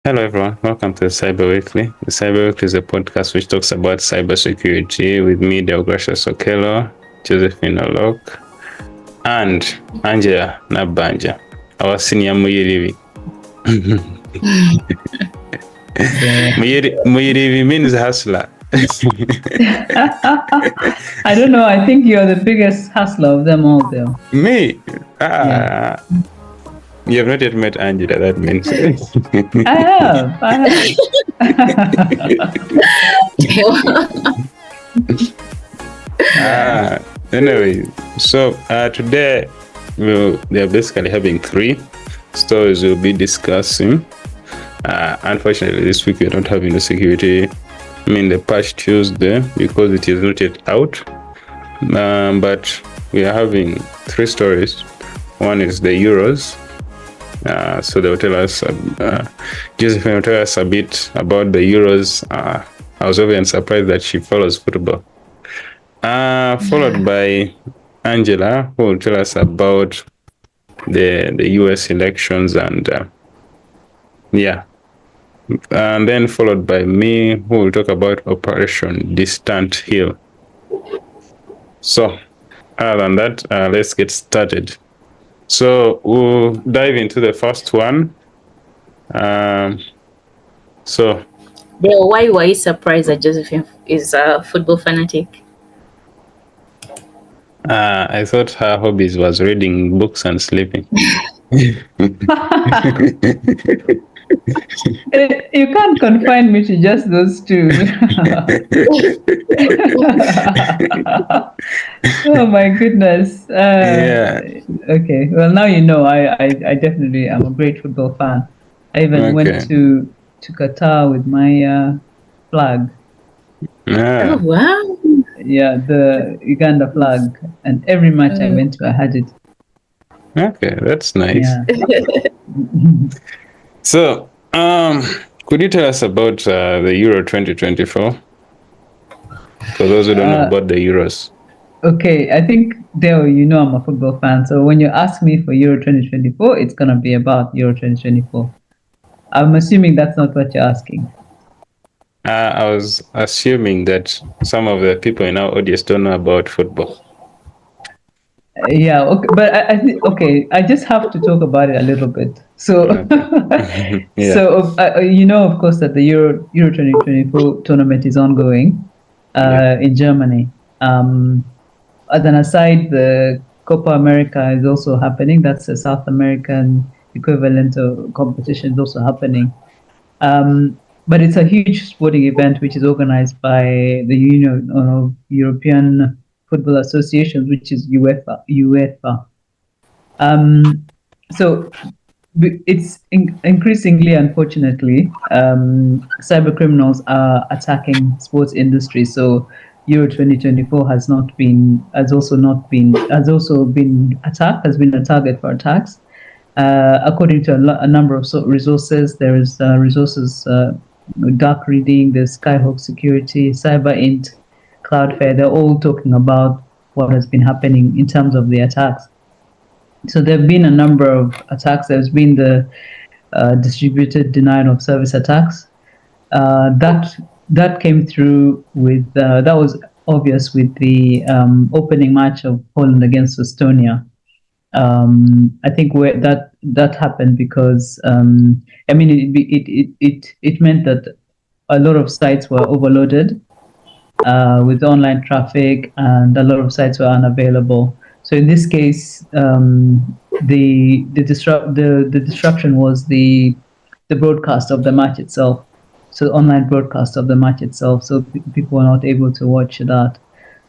Hello everyone, welcome to Cyber Weekly. The Cyber Weekly is a podcast which talks about cybersecurity with me, Deogratius Okello, Josephine Olok, and Angella Nabbanja, our senior Muyirivi. Muyirivi means hustler. I don't know, I think you're the biggest hustler of them all though. Me? You have not yet met Angela, that means. I have. Anyway, so today they're basically having 3 stories we'll be discussing. Unfortunately, this week we're not having the security. The patch Tuesday because it is not yet out. But we are having 3 stories. One is the Euros. So they'll tell us, Josephine will tell us a bit about the Euros. I was even surprised that she follows football. Followed by Angela, who will tell us about the U.S. elections and and then followed by me, who will talk about Operation DISTANTHILL. So, other than that, let's get started. So we'll dive into the first one. Bro, why were you surprised that Josephine is a football fanatic? I thought her hobbies was reading books and sleeping. You can't confine me to just those 2. Oh my goodness. Okay, well now you know I definitely am a great football fan. I even went to Qatar with my flag. Oh wow. Yeah, the Uganda flag, and every match I went to I had it. Okay, that's nice. Yeah. So, could you tell us about the Euro 2024? For those who don't know about the Euros. Okay, I think, Dale, you know I'm a football fan. So when you ask me for Euro 2024, it's going to be about Euro 2024. I'm assuming that's not what you're asking. I was assuming that some of the people in our audience don't know about football. Yeah, okay, but I think I just have to talk about it a little bit. So, you know, of course, that the Euro 2024 tournament is ongoing in Germany. As an aside, the Copa America is also happening. That's the South American equivalent of competition is also happening. But it's a huge sporting event which is organized by the Union of European Football Associations, which is UEFA. So it's increasingly, unfortunately, cyber criminals are attacking sports industry. So Euro 2024 has also been attacked, has been a target for attacks. According to a number of resources, there is resources, Dark Reading, there's Skyhawk Security, CyberInt, Cloudflare. They're all talking about what has been happening in terms of the attacks. So there have been a number of attacks. There's been the distributed denial of service attacks. That came through with that was obvious with the opening match of Poland against Estonia. I think where that happened because it meant that a lot of sites were overloaded with online traffic, and a lot of sites were unavailable. So in this case, the disruption was the broadcast of the match itself. So online broadcast of the match itself. So people were not able to watch that.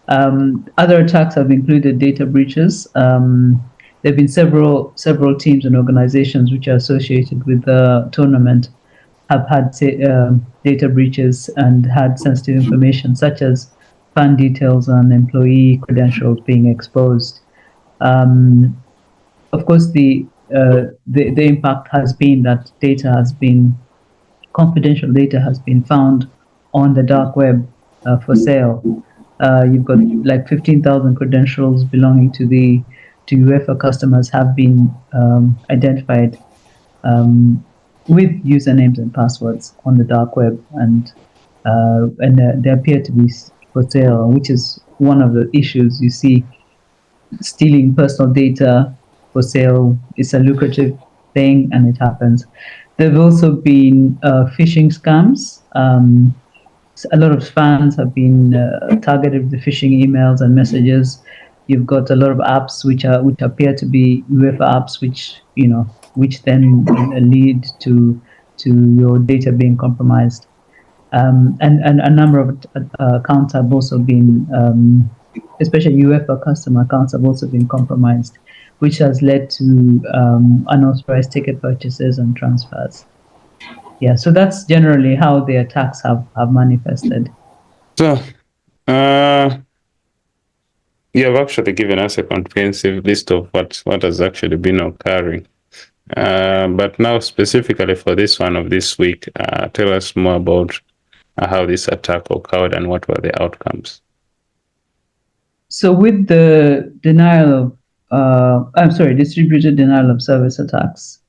Other attacks have included data breaches. There have been several teams and organizations which are associated with the tournament have had data breaches and had sensitive information such as fan details and employee credentials being exposed. Of course, the impact has been that confidential data has been found on the dark web for sale. You've got like 15,000 credentials belonging to UEFA customers have been identified. with usernames and passwords on the dark web, and they appear to be for sale, which is one of the issues you see. Stealing personal data for sale is a lucrative thing, and it happens. There have also been phishing scams. A lot of fans have been targeted with phishing emails and messages. You've got a lot of apps which appear to be UEFA apps, which then lead to your data being compromised. And a number of accounts have also been, especially UEFA customer accounts, have also been compromised, which has led to unauthorized ticket purchases and transfers. Yeah, so that's generally how the attacks have manifested. So, you have actually given us a comprehensive list of what has actually been occurring. But now, specifically for this one of this week, tell us more about how this attack occurred and what were the outcomes. So with the distributed denial of service attacks,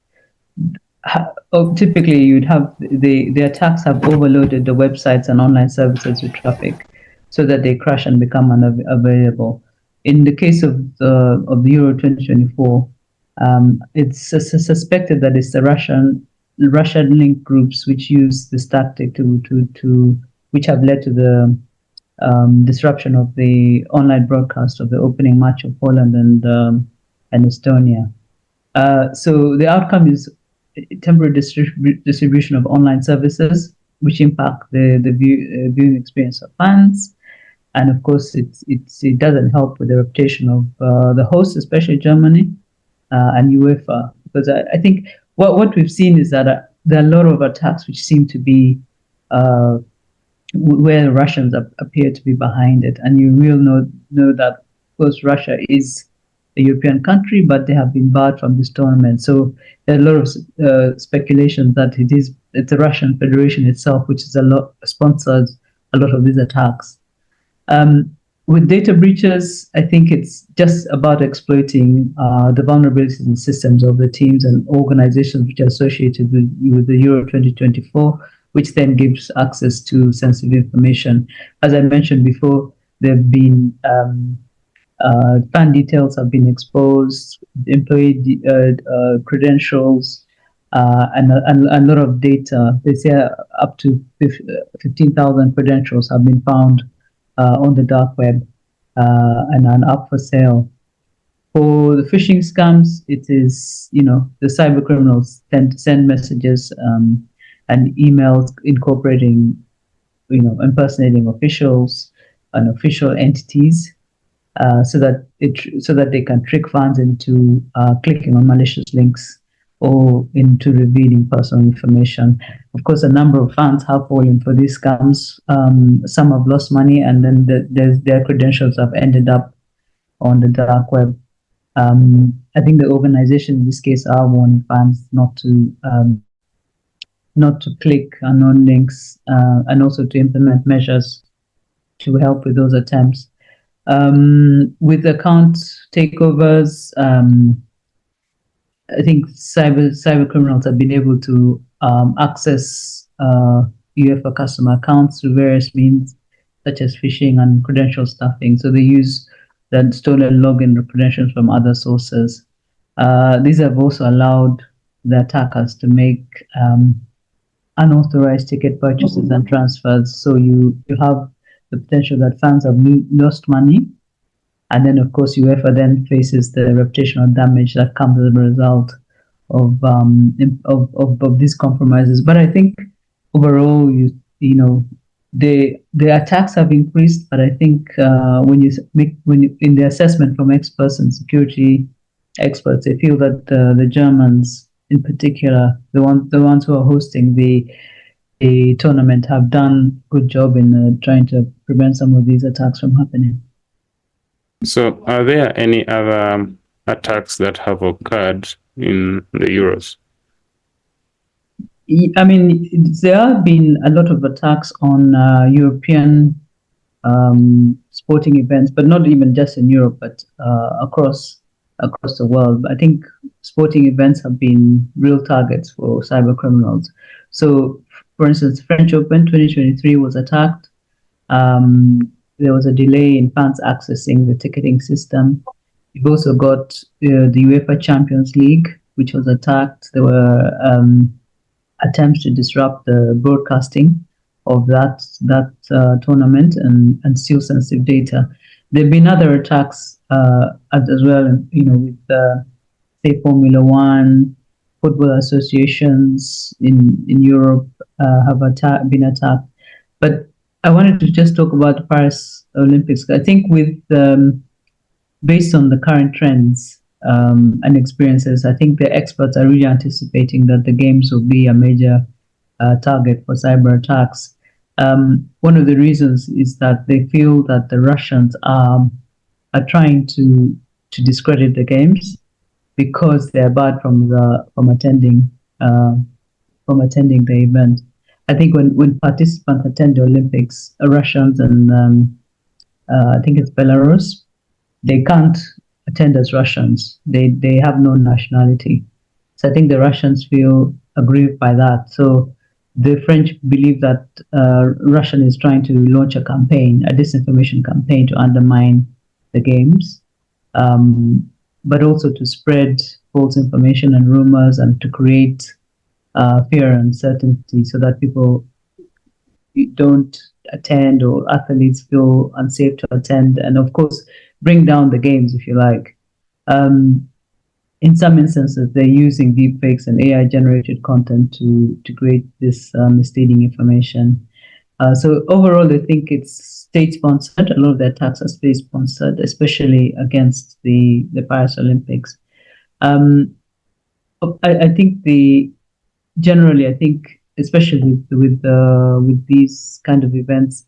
typically you'd have the attacks have overloaded the websites and online services with traffic, so that they crash and become unavailable. In the case of the Euro 2024, it's suspected that it's the Russian link groups which use this tactic which have led to the disruption of the online broadcast of the opening match of Poland and Estonia. So the outcome is temporary distribution of online services, which impact the viewing experience of fans, and of course it doesn't help with the reputation of the host, especially Germany and UEFA, because I think what we've seen is that there are a lot of attacks which seem to be where the Russians appear to be behind it, and you will know that, of course, Russia is a European country, but they have been barred from this tournament. So there are a lot of speculation that it's the Russian Federation itself which sponsors a lot of these attacks. With data breaches, I think it's just about exploiting the vulnerabilities in systems of the teams and organizations which are associated with the Euro 2024, which then gives access to sensitive information. As I mentioned before, there have been fan details have been exposed, employee credentials, and a lot of data. They say up to 15,000 credentials have been found on the dark web and are up for sale. For the phishing scams, it is, the cyber criminals tend to send messages and emails incorporating, impersonating officials and official entities, so that they can trick fans into clicking on malicious links or into revealing personal information. Of course, a number of fans have fallen for these scams. Some have lost money, and then their credentials have ended up on the dark web. I think the organization in this case are warning fans not to click unknown links, and also to implement measures to help with those attempts. With account takeovers, I think cyber criminals have been able to access UEFA customer accounts through various means, such as phishing and credential stuffing. So they use the stolen login credentials from other sources. These have also allowed the attackers to make unauthorized ticket purchases and transfers. So you have the potential that fans have lost money. And then, of course, UEFA then faces the reputational damage that comes as a result of these compromises. But I think overall, the attacks have increased. But I think in the assessment from experts and security experts, they feel that the Germans, in particular, the ones who are hosting the tournament, have done a good job in trying to prevent some of these attacks from happening. So, are there any other attacks that have occurred in the Euros? I mean, there have been a lot of attacks on European sporting events, but not even just in Europe, but across across the world. But I think sporting events have been real targets for cyber criminals. So, for instance, French Open 2023 was attacked. There was a delay in fans accessing the ticketing system. You've also got the UEFA Champions League, which was attacked. There were attempts to disrupt the broadcasting of that tournament and steal sensitive data. There have been other attacks as well, with say Formula One, football associations in Europe have been attacked. But I wanted to just talk about the Paris Olympics. I think based on the current trends and experiences, I think the experts are really anticipating that the games will be a major target for cyber attacks. One of the reasons is that they feel that the Russians are trying to discredit the games because they're barred from attending the event. I think when participants attend the Olympics, Russians and I think it's Belarus, they can't attend as Russians. They have no nationality. So I think the Russians feel aggrieved by that. So the French believe that Russia is trying to launch a disinformation campaign to undermine the games, but also to spread false information and rumors and to create fear and uncertainty so that people don't attend or athletes feel unsafe to attend, and of course bring down the games, if you like. In some instances, they're using deepfakes and AI-generated content to create this misleading information. So overall, I think it's state-sponsored. A lot of the attacks are state-sponsored, especially against the Paris Olympics. I think generally, I think especially with these kind of events,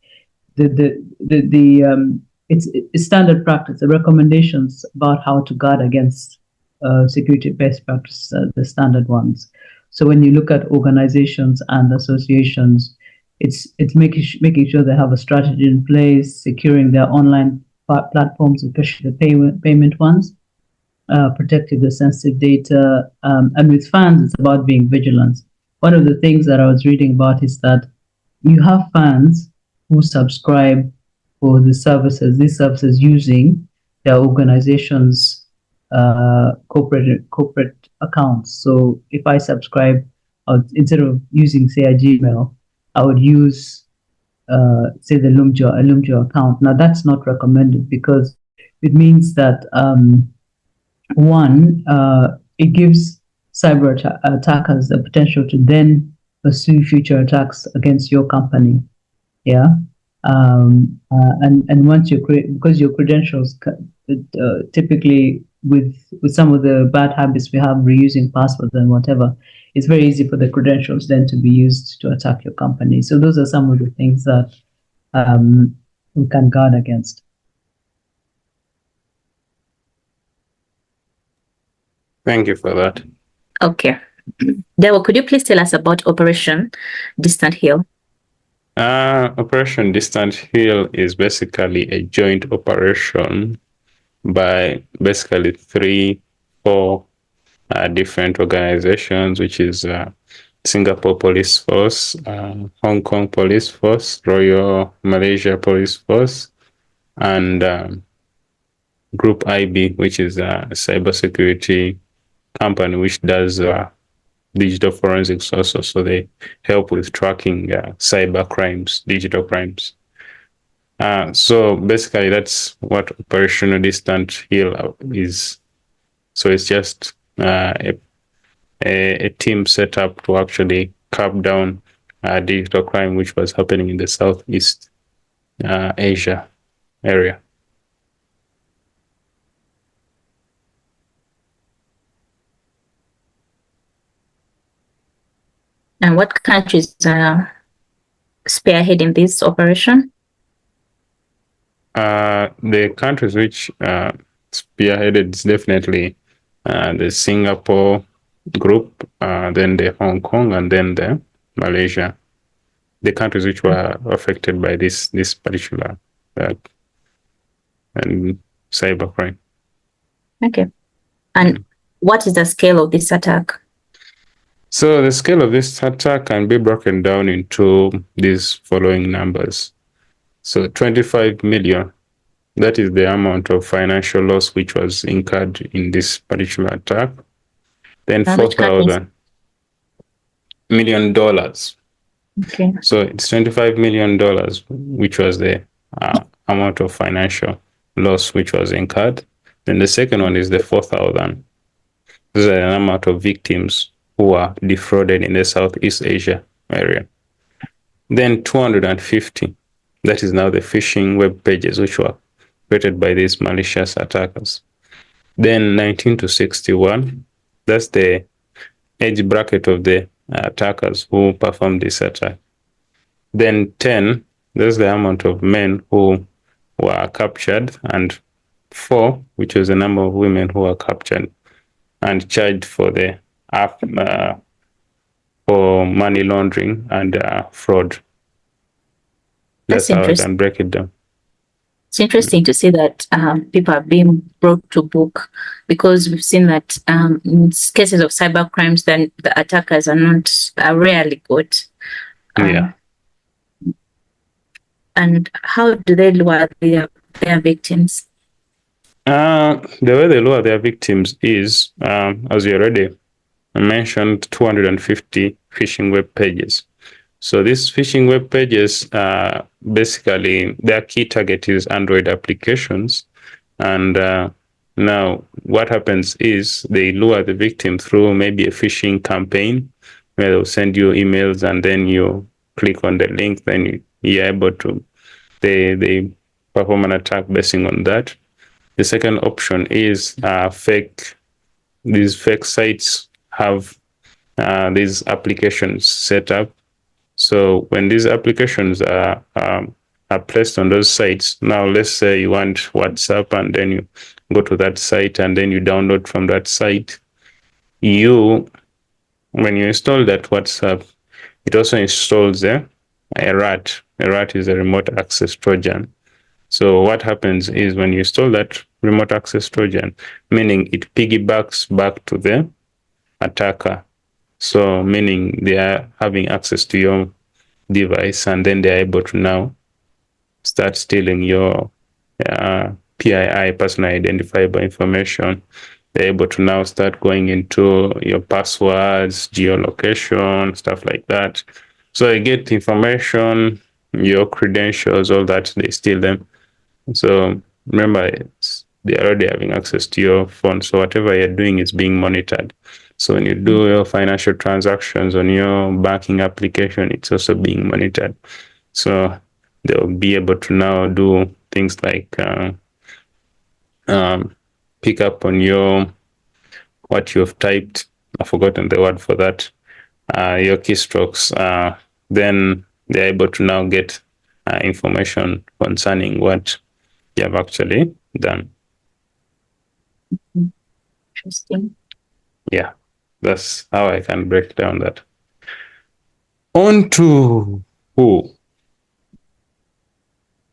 it's standard practice. The recommendations about how to guard against security best practices are the standard ones. So when you look at organizations and associations, it's making sure they have a strategy in place, securing their online platforms, especially the payment ones, protecting the sensitive data, and with fans, it's about being vigilant. One of the things that I was reading about is that you have fans who subscribe for these services using their organization's corporate accounts. So if I subscribe, instead of using, say, a Gmail, I would use, say, the Lumjo account. Now, that's not recommended because it means that, it gives cyber attackers the potential to then pursue future attacks against your company. Yeah. And once because your credentials, typically with some of the bad habits we have, reusing passwords and whatever, it's very easy for the credentials then to be used to attack your company. So those are some of the things that we can guard against. Thank you for that. Okay. Debo, could you please tell us about Operation DISTANTHILL? Operation DISTANTHILL is basically a joint operation by basically 3-4 different organizations, which is Singapore Police Force, Hong Kong Police Force, Royal Malaysia Police Force, and Group IB, which is a cybersecurity company which does digital forensics also. So they help with tracking cyber crimes, digital crimes. So basically that's what Operational DISTANTHILL is. So it's just a team set up to actually curb down digital crime, which was happening in the Southeast Asia area. And what countries are spearheading this operation? The countries which spearheaded is definitely the Singapore group, then the Hong Kong, and then the Malaysia. The countries which were affected by this particular cybercrime. Okay. And what is the scale of this attack? So the scale of this attack can be broken down into these following numbers. So 25 million, that is the amount of financial loss which was incurred in this particular attack. Then $4,000 million. Okay. So it's $25 million, which was the amount of financial loss which was incurred. Then the second one is the 4,000. These are the amount of victims who are defrauded in the Southeast Asia area. Then 250, that is now the phishing web pages which were created by these malicious attackers. Then 19 to 61, that's the age bracket of the attackers who performed this attack. Then 10, that's the amount of men who were captured, and 4, which was the number of women who were captured and charged for the for money laundering and fraud. That's how I can break it down. It's interesting to see that people are being brought to book, because we've seen that in cases of cyber crimes, then the attackers are rarely caught. Yeah. And how do they lure their victims? The way they lure their victims is, as you already mentioned, 250 phishing web pages. So these phishing web pages, basically, their key target is Android applications. And now what happens is they lure the victim through maybe a phishing campaign where they'll send you emails, and then you click on the link, then you're able to, they perform an attack based on that. The second option is these fake sites have these applications set up. So when these applications are placed on those sites, now let's say you want WhatsApp, and then you go to that site, and then you download from that site. When you install that WhatsApp, it also installs a RAT. A RAT is a remote access Trojan. So what happens is when you install that remote access Trojan, meaning it piggybacks back to the attacker. So meaning they are having access to your device, and then they are able to now start stealing your PII, personal identifiable information. They're able to now start going into your passwords, geolocation, stuff like that. So they get information, your credentials, all that, they steal them. So remember, they're already having access to your phone. So whatever you're doing is being monitored. So when you do your financial transactions on your banking application, it's also being monitored. So they'll be able to now do things like pick up on what you have typed. I've forgotten the word for that. Your keystrokes. Then they're able to now get information concerning what you have actually done. Interesting. Yeah, that's how I can break down that. On to who?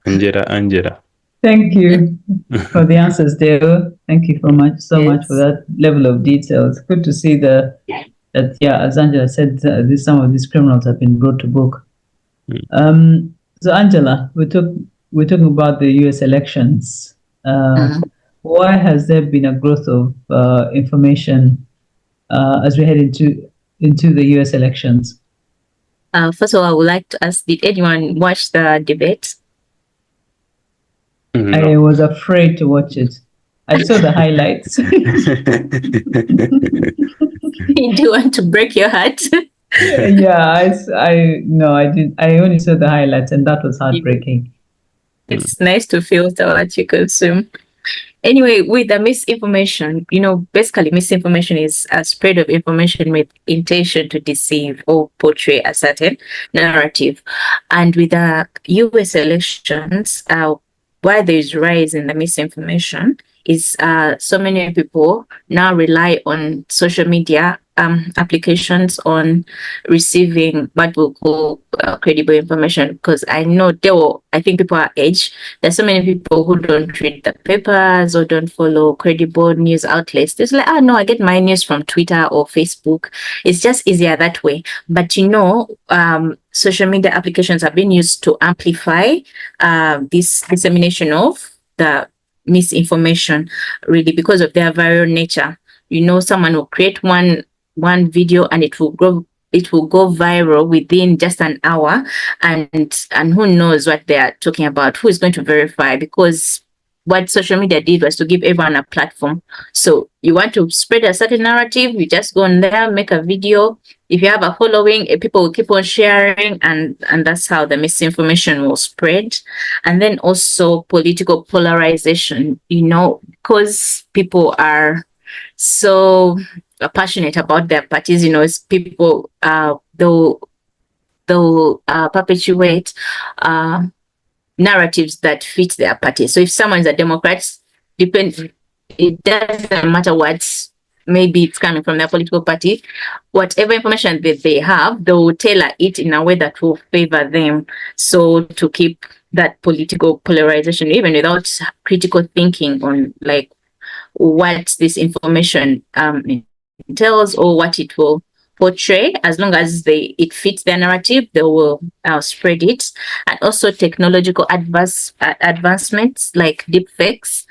Angella. Thank you for the answers, Deo. Thank you so much for that level of detail. It's good to see that, as Angela said, some of these criminals have been brought to book. So, Angela, we're talking about the U.S. elections. Why has there been a growth of information as we head into the U.S. elections? First of all, I would like to ask, did anyone watch the debate? No. I was afraid to watch it. I saw the highlights. Do you want to break your heart? Yeah, I did. I only saw the highlights, and that was heartbreaking. It's nice to filter what you consume. Anyway, with the misinformation, basically misinformation is a spread of information with intention to deceive or portray a certain narrative. And with the U.S. elections, why there is rise in the misinformation is so many people now rely on social media applications on receiving what we'll call credible information, because I know I think people are aged. There's so many people who don't read the papers or don't follow credible news outlets. It's like, oh no, I get my news from Twitter or Facebook. It's just easier that way. But social media applications have been used to amplify this dissemination of the misinformation, really, because of their viral nature. Someone will create one video and it will go viral within just an hour, and who knows what they are talking about, who is going to verify, because what social media did was to give everyone a platform. So you want to spread a certain narrative, you just go on there, make a video. If you have a following, people will keep on sharing, and that's how the misinformation will spread. And then also political polarization, because people are so passionate about their parties. People they'll perpetuate narratives that fit their party. So if someone's a Democrat, it doesn't matter what, maybe it's coming from their political party, whatever information that they have, they will tailor it in a way that will favor them. So to keep that political polarization, even without critical thinking on like what this information entails or what it will portray, as long as it fits their narrative, they will spread it. And also technological advancements like deepfakes.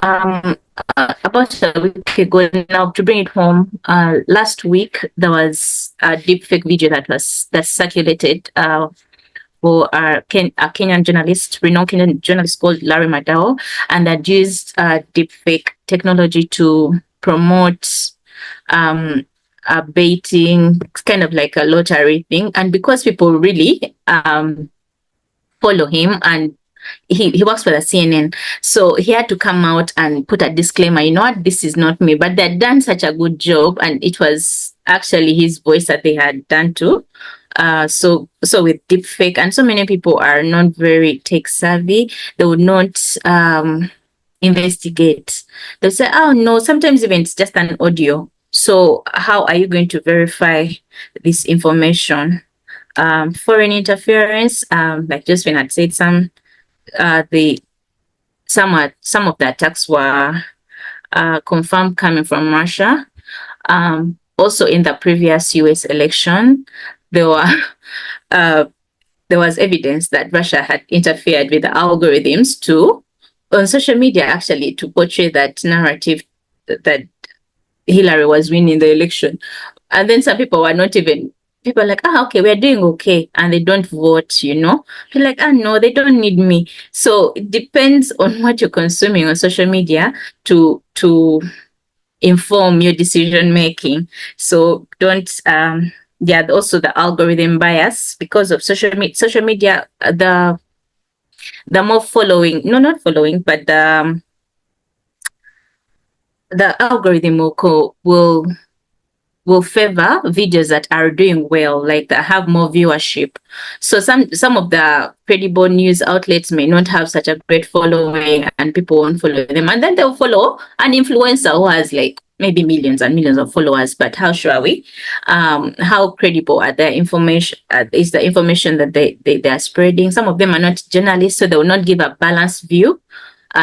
About a week ago now, to bring it home, last week there was a deepfake video that circulated for a Kenyan journalist, renowned Kenyan journalist called Larry Madao, and that used deepfake technology to promote baiting, kind of like a lottery thing. And because people really follow him, and he works for the CNN, so he had to come out and put a disclaimer, what, this is not me. But they'd done such a good job, and it was actually his voice that they had done too. So with deepfake, and so many people are not very tech savvy, they would not investigate. They'll say, oh no, sometimes even it's just an audio. So how are you going to verify this information? Foreign interference, like Josephine had said, some of the attacks were confirmed coming from Russia. Also, in the previous U.S. election, there was evidence that Russia had interfered with the algorithms on social media, actually, to portray that narrative that Hillary was winning the election. And then some people are like, okay, we're doing okay, and they don't vote, They're like, no, they don't need me. So it depends on what you're consuming on social media to inform your decision making. So don't also the algorithm bias, because of social media, the more following, no, not following, but the algorithm will favor videos that are doing well, like that have more viewership. So some of the credible news outlets may not have such a great following, and people won't follow them, and then they'll follow an influencer who has like maybe millions and millions of followers. But how sure are we? How credible are their information? Is the information that they are spreading? Some of them are not journalists, so they will not give a balanced view.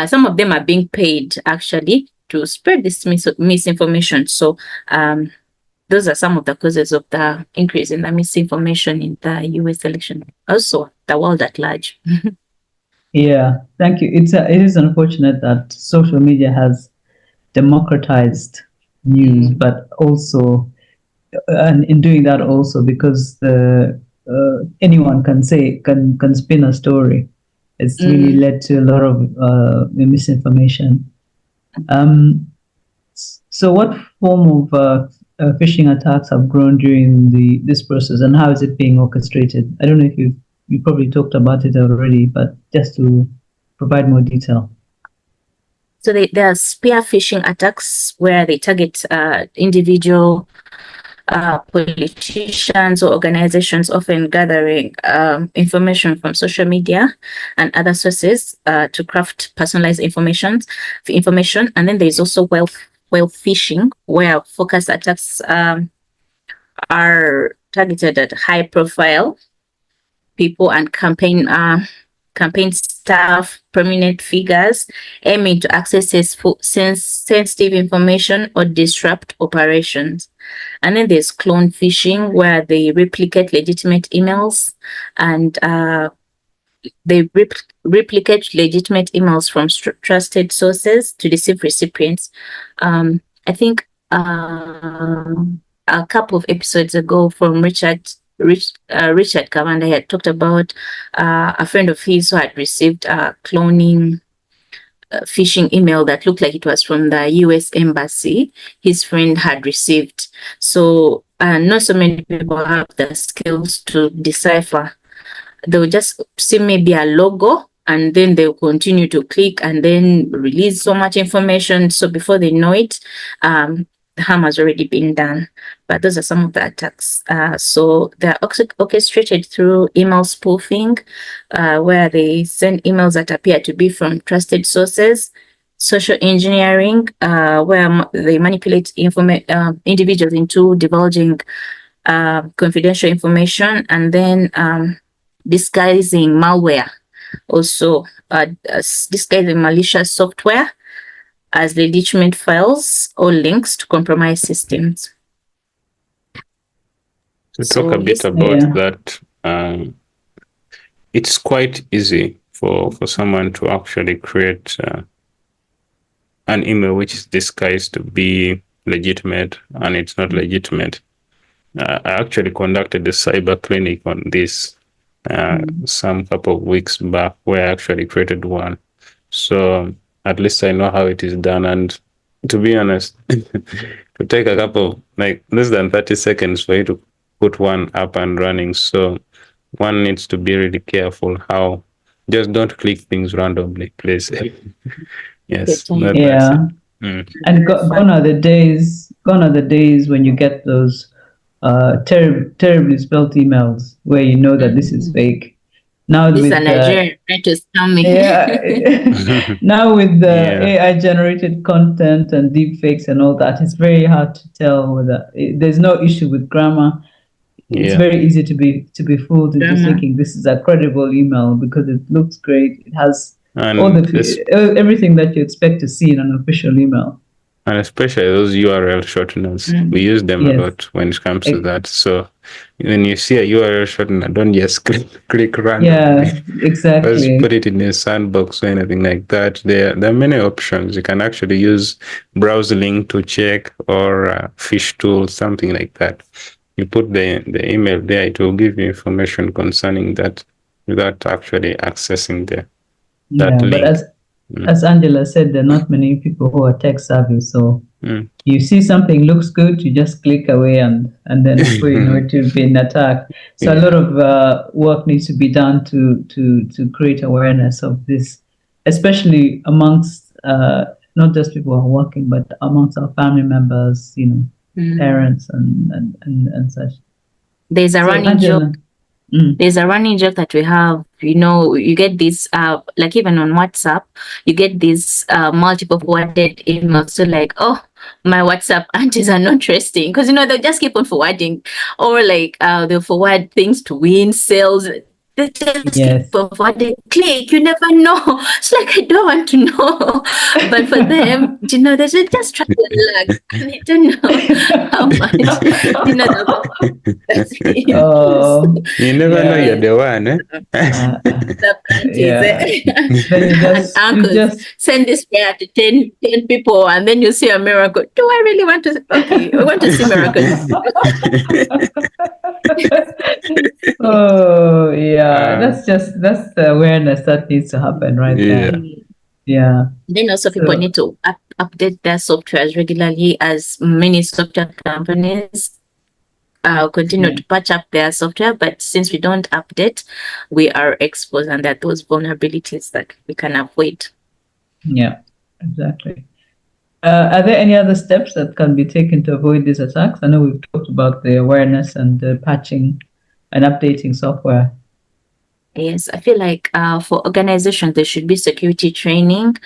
Some of them are being paid actually to spread this misinformation. So those are some of the causes of the increase in the misinformation in the U.S. election. Also, the world at large. Yeah, thank you. It is unfortunate that social media has democratized news, but also, and in doing that also, because anyone can spin a story. It's really led to a lot of misinformation. So what form of phishing attacks have grown during this process, and how is it being orchestrated? I don't know if you probably talked about it already, but just to provide more detail. So there are spear phishing attacks where they target individual politicians or organizations often gathering information from social media and other sources to craft personalized information. And then there's also wealth phishing, where focused attacks are targeted at high-profile people and campaign staff, prominent figures, aiming to access sensitive information or disrupt operations. And then there's clone phishing, where they replicate legitimate emails and from trusted sources to deceive recipients. I think a couple of episodes ago from Richard Kavanda had talked about a friend of his who had received a cloning phishing email that looked like it was from the U.S. Embassy. His friend had received. So not so many people have the skills to decipher. They'll just see maybe a logo, and then they'll continue to click and then release so much information. So before they know it, the harm has already been done. But those are some of the attacks. So they're orchestrated through email spoofing, where they send emails that appear to be from trusted sources. Social engineering, where they manipulate individuals into divulging confidential information, and then disguising malware, also disguising malicious software as legitimate files or links to compromised systems. To talk a bit about that, it's quite easy for someone to actually create an email which is disguised to be legitimate, and it's not legitimate. I actually conducted a cyber clinic on this some couple of weeks back, where I actually created one. So at least I know how it is done. And to be honest, to take a couple, like less than 30 seconds for you to put one up and running. So one needs to be really careful how, just don't click things randomly, please. Yes. Yeah. And gone are the days when you get those terribly spelled emails where you know that this is fake. Now this is a Nigerian to scam me. Yeah. Now with the AI generated content and deep fakes and all that, it's very hard to tell whether there's no issue with grammar. It's very easy to be fooled into thinking this is a credible email because it looks great. It has all everything that you expect to see in an official email. And especially those URL shorteners, we use them a lot when it comes to that. So when you see a URL shortener, don't just click randomly. Yeah, exactly. Just put it in a sandbox or anything like that. There are many options. You can actually use browse link to check, or fish tool, something like that. You put the email there, it will give you information concerning that without actually accessing that link. But as Angela said, there are not many people who are tech savvy. So you see something looks good, you just click away, and then before you know it, you'll be in attack. So a lot of work needs to be done to create awareness of this, especially amongst not just people who are working, but amongst our family members, parents and such. There's a running joke. There's a running joke that we have, you get this, like even on WhatsApp, you get these multiple forwarded emails. So like, oh, my WhatsApp aunties are not trusting, because, they'll just keep on forwarding, or like they'll forward things to win sales. They just keep forwarding. Click, you never know. It's like, I don't want to know. But for them, they should just try to luck. And they don't know how much, you never know you're the one, eh? Uncles, send this prayer to 10 people, and then you see a miracle. Do I really want to? Okay, I want to see miracles. Oh yeah, that's the awareness that needs to happen right there. Yeah. Then also people need to update their softwares regularly, as many software companies continue to patch up their software. But since we don't update, we are exposed, and there are those vulnerabilities that we can avoid. Yeah, exactly. Are there any other steps that can be taken to avoid these attacks? I know we've talked about the awareness and the patching and updating software. Yes, I feel like for organizations, there should be security training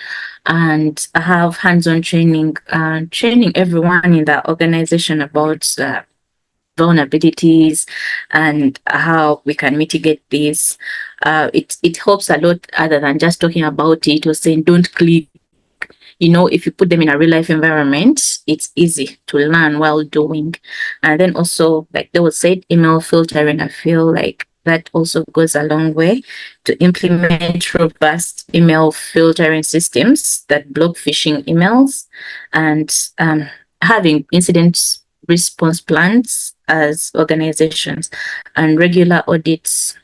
and have hands-on training, training everyone in that organization about vulnerabilities and how we can mitigate this. It helps a lot other than just talking about it or saying don't click. You know, if you put them in a real life environment, it's easy to learn while doing. And then also, like they would say, email filtering, I feel like that also goes a long way to implement robust email filtering systems that block phishing emails and having incident response plans as organizations and regular audits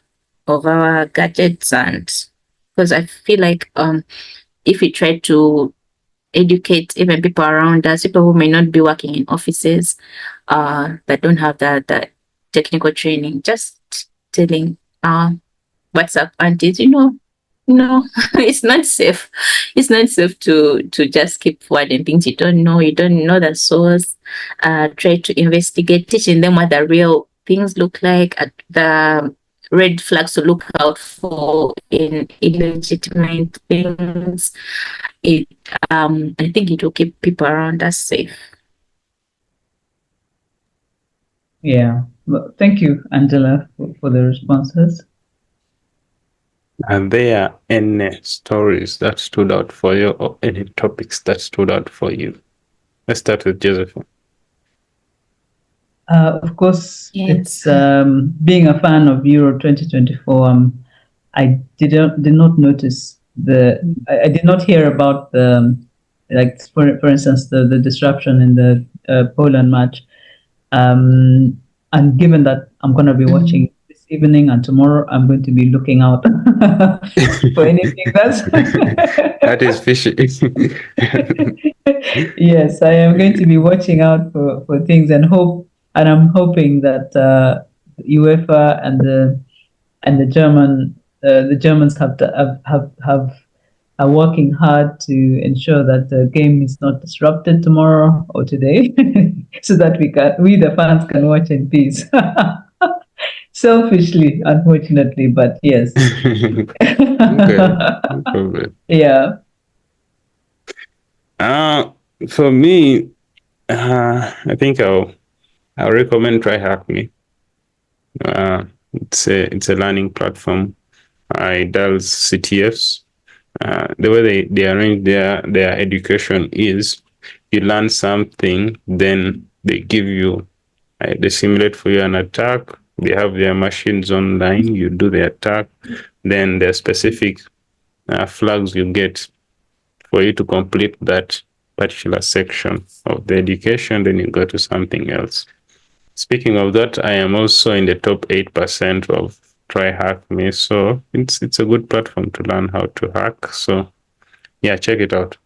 of our gadgets. And because I feel like if we try to educate even people around us, people who may not be working in offices that don't have that technical training, just telling WhatsApp aunties, it's not safe. It's not safe to just keep forwarding things you don't know. You don't know the source. Try to investigate, teaching them what the real things look like, the red flags to look out for in illegitimate things. I think it will keep people around us safe. Yeah. Well, thank you, Angela, for the responses. Are there any stories that stood out for you or any topics that stood out for you? Let's start with Josephine. Of course, Yes. it's being a fan of Euro 2024. I did not notice I did not hear about the like for instance the disruption in the Poland match. And given that I'm going to be watching this evening and tomorrow, I'm going to be looking out for anything that is fishy. Yes, I am going to be watching out for things and I'm hoping that UEFA and the Germans are working hard to ensure that the game is not disrupted tomorrow or today, so that we the fans can watch in peace. Selfishly, unfortunately, but yes. Okay, no problem. Yeah. For me, I think I'll recommend Try Hack Me. It's a learning platform. It does CTFs. The way they arrange their education is you learn something, then they give you they simulate for you an attack. They have their machines online. You do the attack, then there are specific flags you get for you to complete that particular section of the education. Then you go to something else. Speaking of that, I am also in the top 8% of Try Hack Me, so it's a good platform to learn how to hack. So yeah, check it out.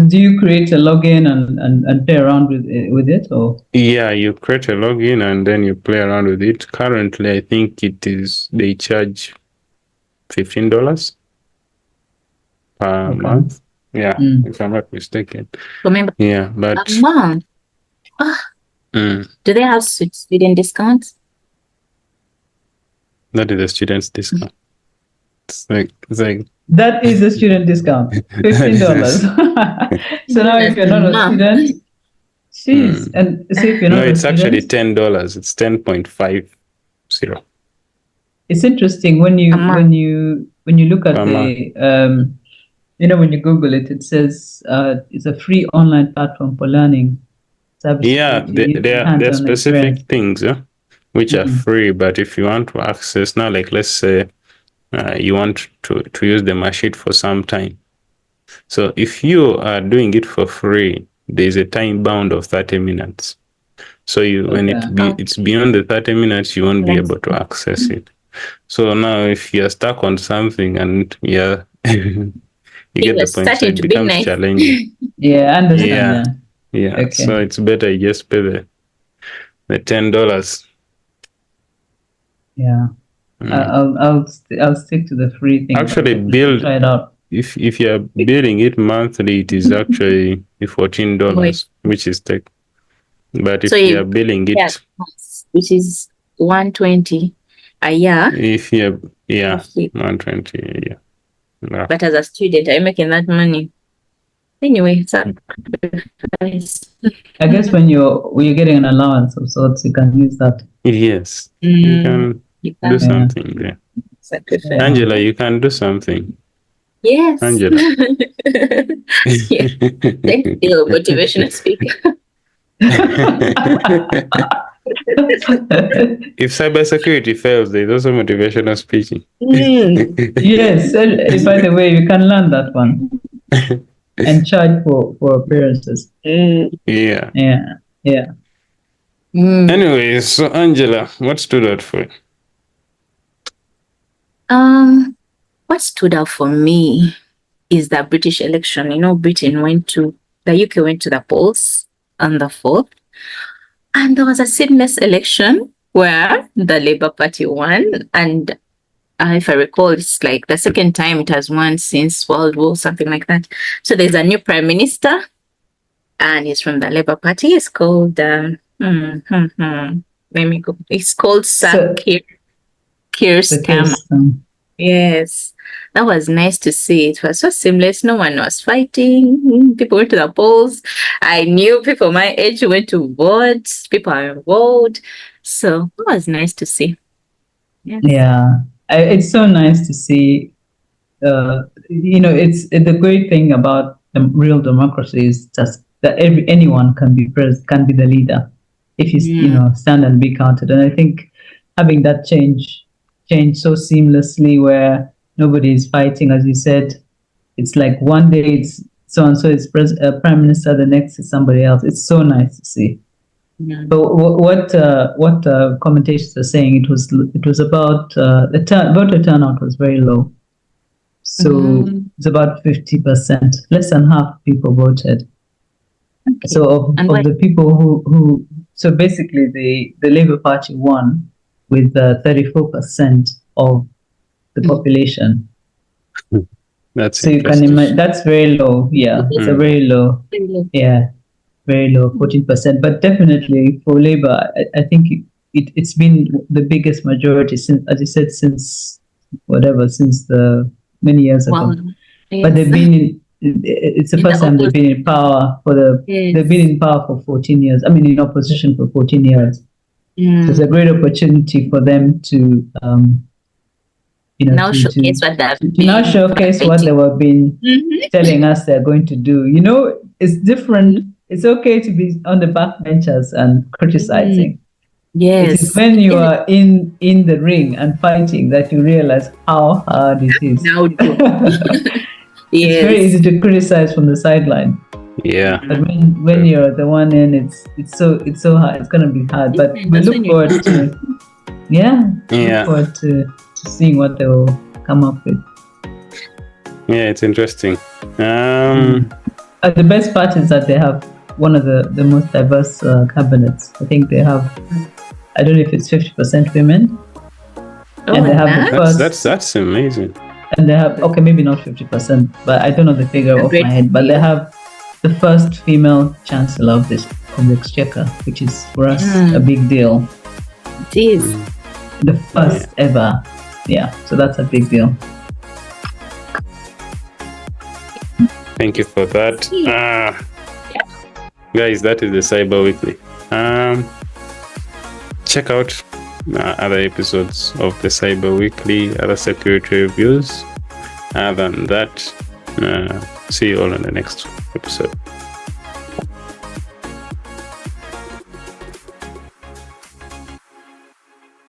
Do you create a login and play around with it, or? Yeah, you create a login and then you play around with it. Currently, I think they charge $15 per month. Yeah, if I'm not mistaken. Remember, Yeah, but a month. Do they have student discounts? That is a student's discount. It's like that is a student discount, $15. So now, if you're not a student, jeez, and say if you're not no, it's a student, actually $10. It's 10.50. It's interesting when you look at the when you Google it, it says it's a free online platform for learning cybersecurity. Yeah, there are specific things which are free, but if you want to access now, like let's say you want to use the machine for some time. So if you are doing it for free, there's a time bound of 30 minutes. So when it's beyond the 30 minutes, you won't be able to access it. So now if you're stuck on something and you get the point, so it becomes challenging. Yeah, I understand. Yeah. Okay. So it's better you just pay the $10. Yeah. I'll stick to the free thing. Actually, try it out. if you're billing it monthly, it is actually $14, which is tech. But if So you're billing it, which is 120 a year. if you're roughly. 120 a year. Yeah. But as a student, I'm making that money. Anyway, sacrifice. I guess when you're getting an allowance of sorts, you can use that. Yes, you can do something there. Sacrifice. Angela, you can do something. Yes. Angela. Yeah. Thank you, motivational speaker. If cybersecurity fails, there's also motivational speaking. Yes, by the way, you can learn that one and charge for appearances. Yeah. Anyway, so Angela, what stood out for you? What stood out for me is the British election. The UK went to the polls on the 4th, and there was a seamless election where the Labour Party won. And if I recall, it's like the second time it has won since World War, something like that. So there's a new Prime Minister, and he's from the Labour Party. It's called, let me go. It's called Sir Keir Starmer. Yes, that was nice to see. It was so seamless. No one was fighting. People went to the polls. I knew people my age went to vote. People are involved. So it was nice to see. Yes. Yeah, it's so nice to see. It's the great thing about the real democracy is just that anyone can be the leader if you stand and be counted. And I think having that change so seamlessly where nobody is fighting, as you said, it's like one day it's so and so is prime minister, the next is somebody else. It's so nice to see. Yeah. But what commentators are saying, it was about the voter turnout was very low, so it's about 50%, less than half people voted. Okay. So of the people who so basically the Labour Party won with 34% of the population. That's so you can imagine that's very low. Yeah, it's a very low. Yeah, very low, 14%. But definitely for Labour, I think it's been the biggest majority since, as you said, since the many years ago. Wow. Yes. But they've been it's the first time they've been in power they've been in power for 14 years. I mean, in opposition for 14 years. So it's a great opportunity for them to, now showcase what they were been telling us they're going to do. It's different. It's okay to be on the backbenchers and criticizing. Yes. It is when you are in the ring and fighting that you realize how hard it is. It's very easy to criticize from the sideline. Yeah. But when you're the one in, it's so hard. It's gonna be hard. But we look forward to look forward to seeing what they will come up with. Yeah, it's interesting. The best part is that they have one of the most diverse cabinets. I think they have, I don't know if it's 50% women. And they have the first. That's amazing. And they have, okay, maybe not 50%, but I don't know the figure off my head. But they have the first female chancellor of the Exchequer, which is for us a big deal. It is. The first ever. Yeah, so that's a big deal. Thank you for that. Guys, that is the Cyber Weekly. Check out other episodes of the Cyber Weekly, other security reviews. Other than that, see you all in the next episode.